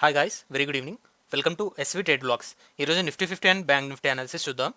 Hi guys, very good evening. Welcome to SV trade blogs. ఈరోజు Nifty 50 and bank Nifty analysis చూద్దాం.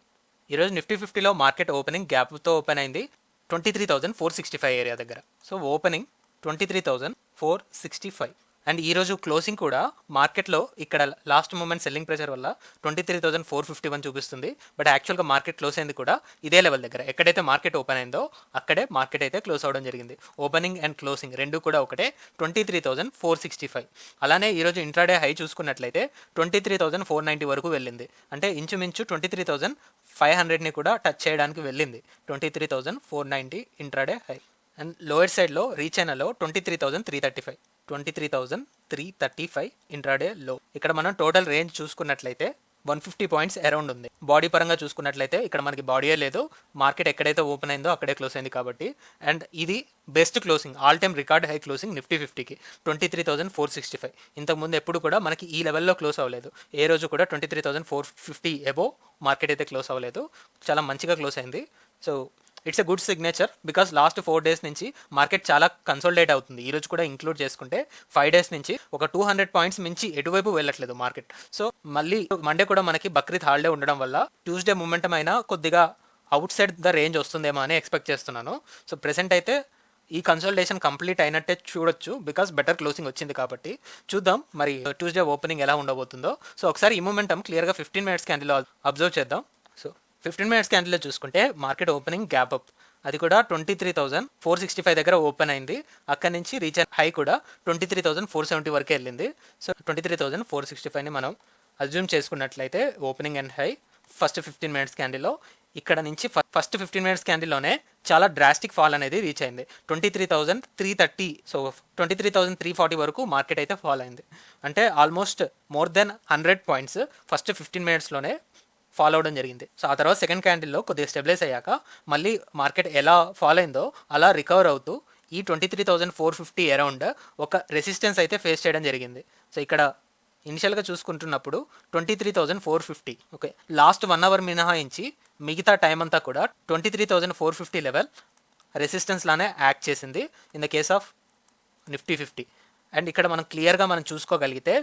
ఈరోజు Nifty 50లో market opening గ్యాప్తో open అయింది 23,465 area దగ్గర. సో ఓపెనింగ్ 23,465 అండ్ ఈరోజు క్లోజింగ్ కూడా మార్కెట్లో ఇక్కడ లాస్ట్ మూమెంట్ సెల్లింగ్ ప్రెషర్ వల్ల 23,451 చూపిస్తుంది. బట్ యాక్చువల్గా మార్కెట్ క్లోజ్ అయింది కూడా ఇదే లెవెల్ దగ్గర. ఎక్కడైతే మార్కెట్ ఓపెన్ అయిందో అక్కడే మార్కెట్ అయితే క్లోజ్ అవడం జరిగింది. ఓపెనింగ్ అండ్ క్లోజింగ్ రెండు కూడా ఒకటే 23,465. అలానే ఈరోజు ఇంట్రాడే హై చూసుకున్నట్లయితే 23,490 వరకు వెళ్ళింది. అంటే ఇంచుమించు 23,500ని కూడా టచ్ చేయడానికి వెళ్ళింది. 23,490 ఇంట్రాడే హై అండ్ లోయర్ సైడ్లో రీచ్ అయినలో 23,335 ఇంట్రాడే లో. ఇక్కడ మనం టోటల్ రేంజ్ చూసుకున్నట్లయితే 150 పాయింట్స్ అరౌండ్ ఉంది. బాడీ పరంగా చూసుకున్నట్లయితే ఇక్కడ మనకి బాడీయే లేదు, మార్కెట్ ఎక్కడైతే ఓపెన్ అయిందో అక్కడే క్లోజ్ అయింది కాబట్టి. అండ్ ఇది best closing, all time record high closing Nifty 50కి 23,465. ఇంతకుముందు ఎప్పుడు కూడా మనకి ఈ లెవెల్లో క్లోజ్ అవ్వలేదు. ఏ రోజు కూడా 23,450 అబోవ్ మార్కెట్ అయితే క్లోజ్ అవ్వలేదు. చాలా మంచిగా క్లోజ్ అయింది. So it's a good signature because last 4 days నుంచి మార్కెట్ చాలా కన్సోలిడేట్ అవుతుంది. ఈ రోజు కూడా ఇంక్లూడ్ చేసుకుంటే 5 డేస్ నుంచి ఒక 200 పాయింట్స్ మించి ఎటువైపు వెళ్ళట్లేదు మార్కెట్. సో మళ్ళీ మండే కూడా మనకి బక్రీద్ హాలిడే ఉండడం వల్ల ట్యూస్డే మూమెంటం అయినా కొద్దిగా అవుట్ సైడ్ ద రేంజ్ వస్తుందేమో అని ఎక్స్పెక్ట్ చేస్తున్నాను. సో ప్రెసెంట్ అయితే ఈ కన్సోలిడేషన్ కంప్లీట్ అయినట్టే చూడొచ్చు బికాస్ బెటర్ క్లోజింగ్ వచ్చింది కాబట్టి. చూద్దాం మరి ట్యూస్డే ఓపెనింగ్ ఎలా ఉండబోతుందో. సో ఒకసారి ఈ మూమెంటం క్లియర్గా 15 మినిట్స్ క్యాండిల్లో అబ్జర్వ్ చేద్దాం. సో 15 మినిట్స్ క్యాండిల్లో చూసుకుంటే మార్కెట్ ఓపెనింగ్ గ్యాప్ అప్, అది కూడా 23,465 దగ్గర ఓపెన్ అయింది. అక్కడి నుంచి రీచ్ హై కూడా 23,470 వరకే వెళ్ళింది. సో 23,465ని మనం అజ్యూమ్ చేసుకున్నట్లయితే opening and high first 15 minutes క్యాండిల్లో. ఇక్కడ నుంచి ఫస్ట్ 15 మినిట్స్ క్యాండిల్లోనే చాలా డ్రాస్టిక్ ఫాల్ అనేది రీచ్ అయింది 23,330. సో 23,340 వరకు మార్కెట్ అయితే ఫాల్ అయింది. అంటే almost more than 100 points first 15 మినిట్స్లోనే ఫాలో అవడం జరిగింది. సో ఆ తర్వాత సెకండ్ క్యాండిల్లో కొద్దిగా స్టెబిలైజ్ అయ్యాక మళ్ళీ మార్కెట్ ఎలా ఫాలో అయిందో అలా రికవర్ అవుతూ ఈ 23,450 అరౌండ్ ఒక రెసిస్టెన్స్ అయితే ఫేస్ చేయడం జరిగింది. సో ఇక్కడ ఇనిషియల్గా చూసుకుంటున్నప్పుడు 23,450 ఓకే, లాస్ట్ 1 అవర్ మినహాయించి మిగతా టైం అంతా కూడా 23,450 లెవెల్ రెసిస్టెన్స్ లానే యాక్ట్ చేసింది in the case of Nifty 50. And ఇక్కడ మనం క్లియర్గా మనం చూసుకోగలిగితే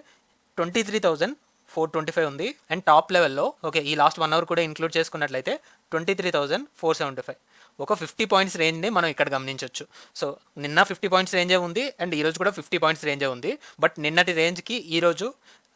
23,425 ఉంది. అండ్ టాప్ లెవెల్లో ఓకే ఈ లాస్ట్ 1 అవర్ కూడా ఇంక్లూడ్ చేసుకున్నట్లయితే 23,475. ఒక 50 పాయింట్స్ రేంజ్ని మనం ఇక్కడ గమనించవచ్చు. సో నిన్న 50 పాయింట్స్ రేంజే ఉంది అండ్ ఈరోజు కూడా 50 పాయింట్స్ రేంజే ఉంది. బట్ నిన్నటి రేంజ్కి ఈరోజు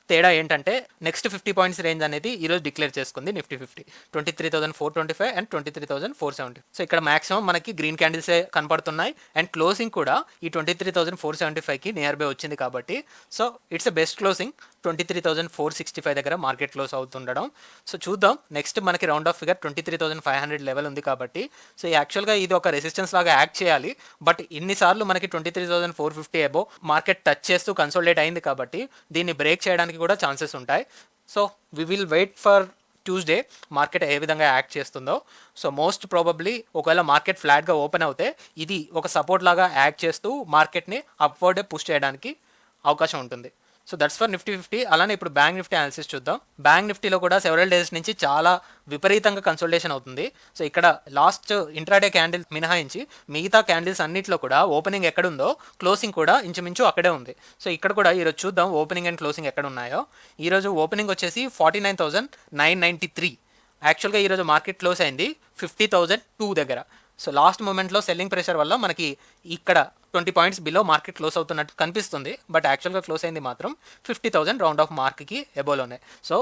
తేడా ఏంటంటే నెక్స్ట్ 50 పాయింట్స్ రేంజ్ అనేది ఈరోజు డిక్లేర్ చేసుకుంది నిఫ్టీ 50 23,425 అండ్ 23,470. సో ఇక్కడ మాక్సిమం మనకి గ్రీన్ క్యాండిల్సే కనపడుతున్నాయి అండ్ క్లోజింగ్ కూడా ఈ 23,475కి నియర్ బై వచ్చింది కాబట్టి. So it's a best closing 23,465 దగ్గర మార్కెట్ క్లోజ్ అవుతుండడం. సో చూద్దాం నెక్స్ట్ మనకి రౌండ్ ఆఫ్ ఫిగర్ 23,500 లెవెల్ ఉంది కాబట్టి. సో యాక్చువల్గా ఇది ఒక రెసిస్టెన్స్ లాగా యాక్ట్ చేయాలి. బట్ ఇన్నిసార్లు మనకి 23,450 అబోవ్ మార్కెట్ టచ్ చేస్తూ కన్సోలిడేట్ అయింది కాబట్టి దీన్ని బ్రేక్ చేయడానికి కూడా ఛాన్సెస్ ఉంటాయి. So we will wait for Tuesday market ఏ విధంగా యాక్ట్ చేస్తుందో. సో మోస్ట్ ప్రాబబ్లీ ఒకవేళ మార్కెట్ ఫ్లాట్గా ఓపెన్ అవుతే ఇది ఒక సపోర్ట్ లాగా యాక్ట్ చేస్తూ మార్కెట్ని అప్వర్డ్ పుష్ చేయడానికి అవకాశం ఉంటుంది. So that's for Nifty 50. అలానే ఇప్పుడు బ్యాంక్ నిఫ్టీ అనాలిసిస్ చూద్దాం. బ్యాంక్ నిఫ్టీలో కూడా సెవెరల్ డేస్ నుంచి చాలా విపరీతంగా కన్సోలిడేషన్ అవుతుంది. సో ఇక్కడ లాస్ట్ ఇంట్రాడే క్యాండిల్ మినహాయించి మిగతా క్యాండిల్స్ అన్నింటిలో కూడా ఓపెనింగ్ ఎక్కడుందో క్లోజింగ్ కూడా ఇంచుమించు అక్కడే ఉంది. సో ఇక్కడ కూడా ఈరోజు చూద్దాం ఓపెనింగ్ అండ్ క్లోజింగ్ ఎక్కడ ఉన్నాయో. ఈరోజు ఓపెనింగ్ వచ్చేసి 49,993. యాక్చువల్గా ఈరోజు మార్కెట్ క్లోజ్ అయింది 50,002 దగ్గర. సో లాస్ట్ మూమెంట్లో సెల్లింగ్ ప్రెషర్ వల్ల మనకి ఇక్కడ 20 పాయింట్స్ బిలో మార్కెట్ క్లోజ్ అవుతున్నట్టు కనిపిస్తుంది. బట్ యాక్చువల్గా క్లోజ్ అయింది మాత్రం 50,000 రౌండ్ ఆఫ్ మార్క్కి ఎబోలోనే. సో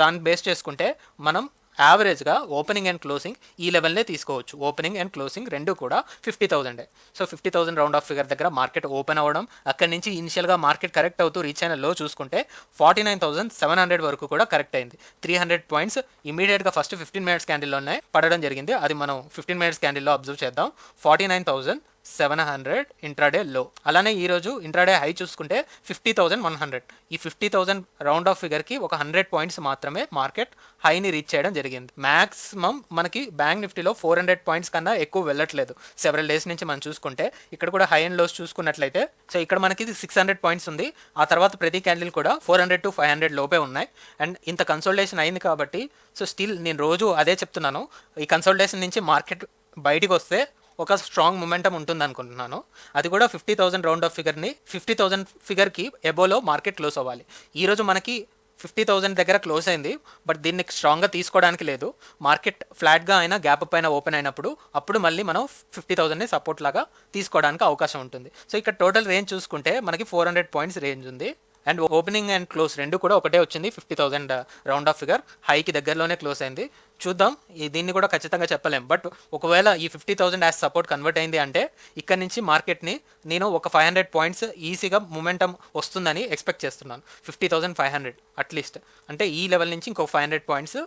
దాన్ని బేస్ చేసుకుంటే మనం యావరేజ్గా ఓపెనింగ్ అండ్ క్లోజింగ్ ఈ లెవెల్నే తీసుకోవచ్చు. ఓపెనింగ్ అండ్ క్లోజింగ్ రెండు కూడా 50,000. సో 50,000 రౌండ్ ఆఫ్ ఫిగర్ దగ్గర మార్కెట్ ఓపెన్ అవ్వడం, అక్కడి నుంచి ఇనిషియల్గా మార్కెట్ కరెక్ట్ అవుతూ రీచ్ అయిన లో చూసుకుంటే 49,700 వరకు కూడా కరెక్ట్ అయింది. 300 పాయింట్స్ ఇమీడియట్గా ఫస్ట్ 15 మినిట్స్ క్యాండిల్లోనే పడడం జరిగింది. అది మనం 15 మినిట్స్ క్యాండిల్లో అబ్జర్వ్ చేద్దాం. 49,700 ఇంట్రాడే లో. అలానే ఈరోజు ఇంట్రాడే హై చూసుకుంటే 50,100. ఈ 50,000 రౌండ్ ఆఫ్ ఫిగర్కి ఒక 100 పాయింట్స్ మాత్రమే మార్కెట్ హైని రీచ్ చేయడం జరిగింది. మ్యాక్సిమం మనకి బ్యాంక్ నిఫ్టీలో 400 పాయింట్స్ కన్నా ఎక్కువ వెళ్ళట్లేదు సెవెరల్ డేస్ నుంచి మనం చూసుకుంటే. ఇక్కడ కూడా హై అండ్ లోస్ చూసుకున్నట్లయితే సో ఇక్కడ మనకి 600 పాయింట్స్ ఉంది. ఆ తర్వాత ప్రతి క్యాండిల్ కూడా 400 to 500 లోపే ఉన్నాయి. అండ్ ఇంత కన్సోలిడేషన్ అయింది కాబట్టి సో స్టిల్ నేను రోజు అదే చెప్తున్నాను, ఈ కన్సోలిడేషన్ నుంచి మార్కెట్ బయటికి వస్తే ఒక స్ట్రాంగ్ మొమెంటం ఉంటుంది అనుకుంటున్నాను. అది కూడా 50,000 రౌండ్ ఆఫ్ ఫిగర్ని 50,000 ఫిగర్కి ఎబోలో మార్కెట్ క్లోజ్ అవ్వాలి. ఈరోజు మనకి 50,000 దగ్గర క్లోజ్ అయింది, బట్ దీన్ని స్ట్రాంగ్గా తీసుకోవడానికి లేదు. మార్కెట్ ఫ్లాట్గా అయినా గ్యాప్ పైన ఓపెన్ అయినప్పుడు అప్పుడు మళ్ళీ మనం 50,000ని సపోర్ట్ లాగా తీసుకోవడానికి అవకాశం ఉంటుంది. సో ఇక్కడ టోటల్ రేంజ్ చూసుకుంటే మనకి 400 పాయింట్స్ రేంజ్ ఉంది. అండ్ ఓపెనింగ్ అండ్ క్లోజ్ రెండు కూడా ఒకటే వచ్చింది. 50,000 రౌండ్ ఆఫ్ ఫిగర్ హైకి దగ్గరలోనే క్లోజ్ అయింది. చూద్దాం, దీన్ని కూడా ఖచ్చితంగా చెప్పలేం. బట్ ఒకవేళ ఈ 50,000 యాజ్ సపోర్ట్ కన్వర్ట్ అయింది అంటే ఇక్కడ నుంచి మార్కెట్ని నేను ఒక 500 పాయింట్స్ ఈజీగా మూమెంటం వస్తుందని ఎక్స్పెక్ట్ చేస్తున్నాను. 50,500 అట్లీస్ట్, అంటే ఈ లెవెల్ నుంచి ఇంకో 500 పాయింట్స్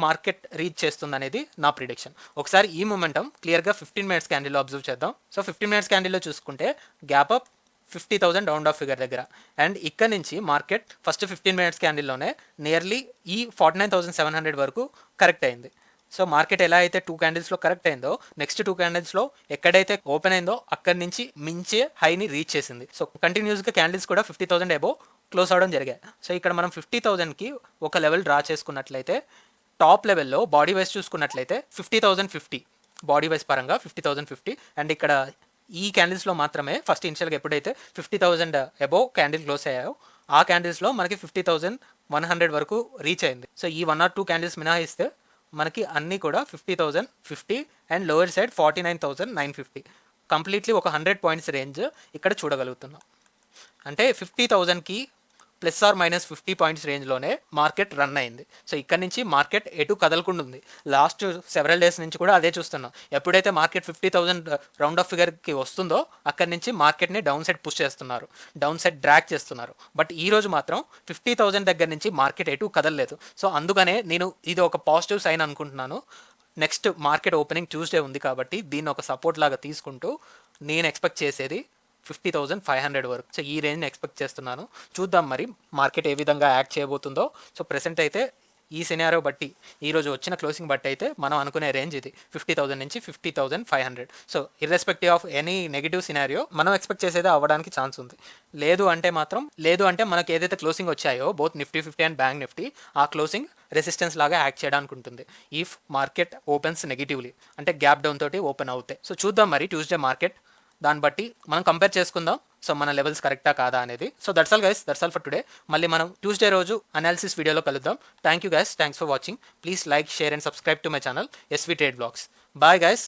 మార్కెట్ రీచ్ చేస్తుంది అనేది నా ప్రిడిక్షన్. ఒకసారి ఈ మూమెంటం క్లియర్గా 15 మినిట్స్ క్యాండిల్లో అబ్జర్వ్ చేద్దాం. సో 15 మినిట్స్ క్యాండిల్లో చూసుకుంటే gap up 50,000 round of figure దగ్గర, అండ్ ఇక్కడ నుంచి మార్కెట్ ఫస్ట్ 15 మినిట్స్ క్యాండిల్లోనే నియర్లీ ఈ 49,700 వరకు కరెక్ట్ అయింది. సో మార్కెట్ ఎలా అయితే 2 క్యాండిల్స్లో కరెక్ట్ అయిందో, నెక్స్ట్ 2 క్యాండిల్స్లో ఎక్కడైతే ఓపెన్ అయిందో అక్కడి నుంచి మించే హైని రీచ్ చేసింది. సో కంటిన్యూస్గా క్యాండిల్స్ కూడా 50,000 అబోవ్ క్లోజ్ అవడం జరిగాయి. సో ఇక్కడ మనం 50,000కి ఒక లెవెల్ డ్రా చేసుకున్నట్లయితే, టాప్ లెవెల్లో బాడీ వైజ్ చూసుకున్నట్లయితే 50,050 బాడీ వైజ్ పరంగా 50,050, అండ్ ఇక్కడ ఈ క్యాండిల్స్లో మాత్రమే ఫస్ట్ ఇనిషియల్గా ఎప్పుడైతే 50,000 అబోవ్ క్యాండిల్ క్లోజ్ అయ్యాయో ఆ క్యాండిల్స్లో మనకి 50,100 వరకు రీచ్ అయింది. సో ఈ 1 or 2 క్యాండిల్స్ మినహాయిస్తే మనకి అన్నీ కూడా 50,050 అండ్ లోయర్ సైడ్ 49,950, కంప్లీట్లీ ఒక 100 పాయింట్స్ రేంజ్ ఇక్కడ చూడగలుగుతున్నాం. అంటే 50,000కి ప్లస్ ఆర్ మైనస్ 50 పాయింట్స్ రేంజ్లోనే మార్కెట్ రన్ అయింది. సో ఇక్కడ నుంచి మార్కెట్ ఎటు కదలకుండా ఉంది. లాస్ట్ సెవెరల్ డేస్ నుంచి కూడా అదే చూస్తున్నాం. ఎప్పుడైతే మార్కెట్ 50,000 రౌండ్ ఆఫ్ ఫిగర్కి వస్తుందో అక్కడి నుంచి మార్కెట్ని డౌన్ సైడ్ పుష్ చేస్తున్నారు, డౌన్ సైడ్ డ్రాగ్ చేస్తున్నారు. బట్ ఈ రోజు మాత్రం 50,000 దగ్గర నుంచి మార్కెట్ ఎటు కదలలేదు. సో అందుకనే నేను ఇది ఒక పాజిటివ్ సైన్ అనుకుంటున్నాను. నెక్స్ట్ మార్కెట్ ఓపెనింగ్ ట్యూస్డే ఉంది కాబట్టి దీన్ని ఒక సపోర్ట్ లాగా తీసుకుంటూ నేను ఎక్స్పెక్ట్ చేసేది 50,500 వరకు. సో ఈ రేంజ్ని ఎక్స్పెక్ట్ చేస్తున్నాను. చూద్దాం మరి మార్కెట్ ఏ విధంగా యాక్ట్ చేయబోతుందో. సో ప్రెసెంట్ అయితే ఈ సినారియో బట్టి, ఈరోజు వచ్చిన క్లోజింగ్ బట్టి అయితే మనం అనుకునే రేంజ్ ఇది 50,000 నుంచి 50,500. So irrespective of any negative scenario మనం ఎక్స్పెక్ట్ చేసేదే అవ్వడానికి ఛాన్స్ ఉంది. లేదు అంటే మనకి ఏదైతే క్లోజింగ్ వచ్చాయో both Nifty 50 and bank Nifty, ఆ క్లోజింగ్ రెసిస్టెన్స్ లాగా యాక్ట్ చేయడానికి ఉంటుంది ఇఫ్ మార్కెట్ ఓపెన్స్ నెగిటివ్లీ, అంటే గ్యాప్ డౌన్ తోటి ఓపెన్ అవుతాయి. సో చూద్దాం మరి ట్యూస్డే మార్కెట్, దాన్ని బట్టి మనం కంపేర్ చేసుకుందాం సో మన లెవెల్స్ కరెక్టా కాదా అనేది. So that's all guys, that's all for today. మళ్ళీ మనం ట్యూస్డే రోజు అనాలిసిస్ వీడియోలో కలుద్దాం. Thank you guys, thanks for watching. Please like, share and subscribe to my channel SV trade blogs. Bye guys.